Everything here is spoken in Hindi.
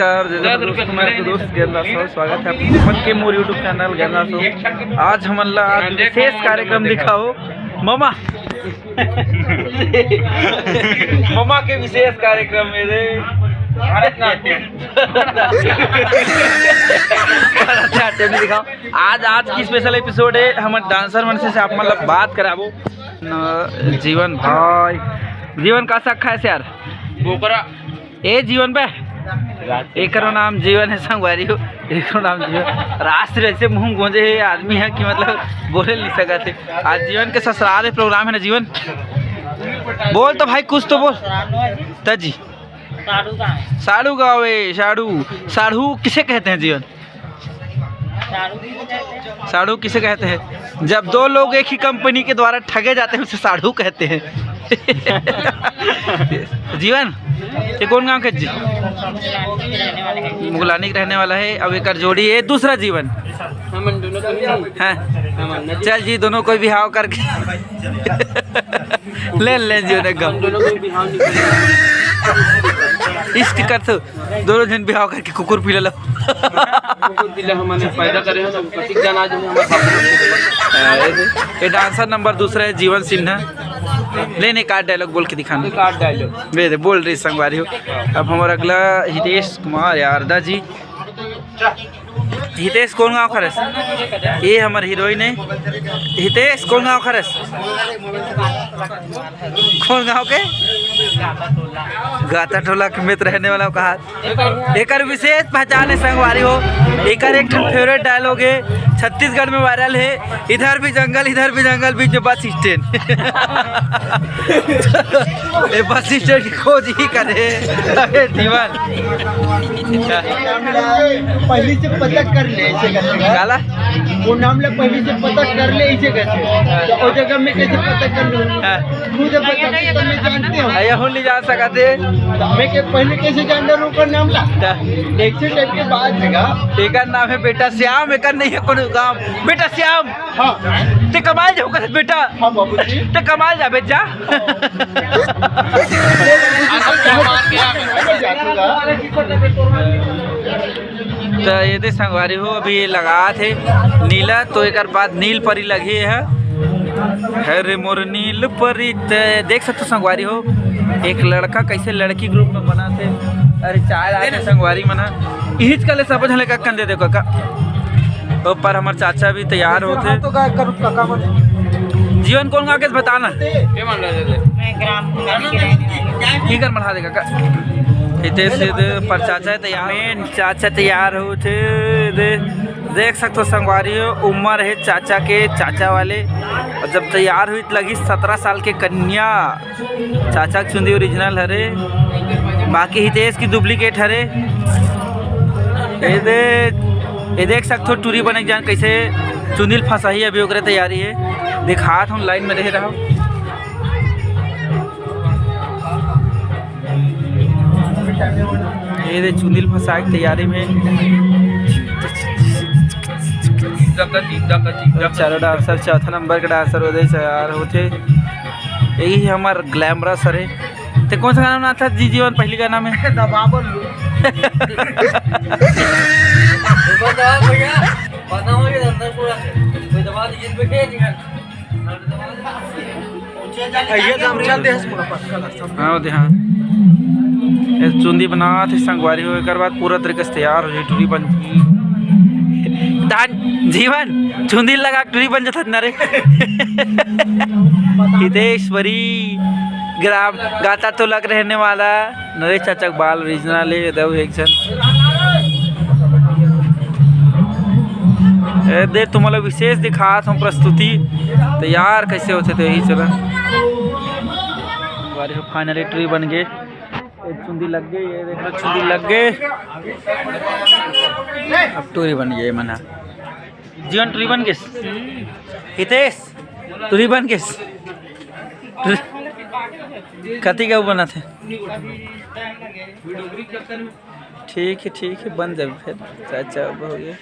नमस्कार दोस्तों, मैं आपका दोस्त ज्ञानदास हूँ। स्वागत है आपका के मोर यूट्यूब चैनल ज्ञानदास हूँ। आज हम आज विशेष कार्यक्रम दिखाओ मामा मामा के विशेष कार्यक्रम में दिखाओ। आज की स्पेशल एपिसोड है। हम डांसर मन से आप मतलब बात कराबो जीवन भाई। जीवन का सखा है यार बोकरा ए जीवन पे एक नाम जीवन है संगवारी हो। एक नाम जीवन राष्ट्र ऐसे मुँह गोंजे है आदमी है कि मतलब बोले नहीं सका थे। आज जीवन के ससुराल प्रोग्राम है ना। जीवन बोल तो भाई कुछ तो बोल तजी। साड़ू गाँव साड़ू साड़ू किसे कहते हैं? जीवन साड़ू किसे कहते हैं? जब दो लोग एक ही कंपनी के द्वारा ठगे जाते हैं उसे साड़ू कहते हैं। जीवन ये कौन गांव के? जी मुगलानी के रहने वाला है। अब एक जोड़ी है दूसरा जीवन है। चल जी दोनों कोई बिहाव करके ले जीवन एकदम इश्क कर तो दोनों जन बिहाव करके कुकुर पी लो। ये डांसर नंबर दूसरा है जीवन सिन्हा। लेने कार्ड डायलॉग बोल के दिखाना। कार्ड डायलॉग दे बोल रही संगवारी हो। अब हमारा अगला हितेश कुमार यारदा जी। हितेश कौन गाँव खरस? ये हमारे हीरोइन है। हितेश कौन गाँव खरस? कौन गाँव के? गाता टोला के मित्र रहने वाला कहा। एक विशेष पहचान है संगवारी हो। एक फेवरेट डायलॉग है, छत्तीसगढ़ में वायरल है। इधर भी जंगल बीच में बस स्टैंड। बस स्टैंड की खोज ही करे जीवन। पहले से पता कर ले काला वो नाम ले, पहले से पता कर ले इसे कैसे और जगह में कैसे पता कर लूं? मुझे बता तो मैं जानते हो ये हो नहीं जा सकते। मैं के पहले कैसे जान रहा हूं का नाम ला एक से टाइप के बाद जगह एक नाम है बेटा श्याम। एक नहीं है कोई गांव बेटा श्याम। हां ते कमाल जाओ कर बेटा। हां बाबूजी ते कमाल जा बेटा। तो ये दे संगवारी हो अभी ये लगा थे नीला। तो एक बाद नील परी लगी है। हरे मोर नील परी देख सकते संगवारी हो। एक लड़का कैसे लड़की ग्रुप में बना थे। अरे चाय आते संगवारी मना इहिच कले सब झले का कंदे देखो का। तो पर हमारे चाचा भी तैयार होते। तो का करू काका मन जीवन कौन गा के बताना ये मान रहे थे मैं ग्राम ठीक है बढ़ा देगा का। हितेश पर चाचा तैयार चाचा तैयार होते। देख सकते हो संगवारी हो। उम्र है चाचा के चाचा वाले। और जब तैयार हुई तो लगी 17 साल के कन्या। चाचा की चुंदी ओरिजिनल हरे, बाकी हितेश की डुप्लीकेट हरे। ये देख सकते हो टूरी बने जान कैसे चुंदिल फंसा ही अभी ओकरे तैयारी है। दिखात हम लाइन में रह रहा हूँ। ये चुंदिल फंसा की तैयारी में चारों डांसर चौथा नंबर के डांसर उदय तैयार होते। यही हमार ग्लैमरस है। तो कौन सा गाना ना था जी जीवन? पहली का नाम है दबावल हाँ ध्यान चुंदी बना थे संगवारी हो। एक बाद पूरा तरीके से तैयार हो जाए टूरी बन जीवन चुंदी लगा टूरी बन जाता न रे। हितेश्वरी ग्राम गाता तो लग रहने वाला नरेश चाचा बाल ओरिजिनल है। दो एक जन दे तुम्हारा विशेष दिखात हम प्रस्तुति तैयार कैसे होते थे। यही चला फाइनली ट्री बन गए। चुंदी लग गई। ये देख लो चुंदी लग गए। अब टूरी बन गई मना। जीवन टूरी बन गए। हितेश टूरी बन गए। कथी का बना थे? ठीक है बन जाए फिर चाचा हो गया।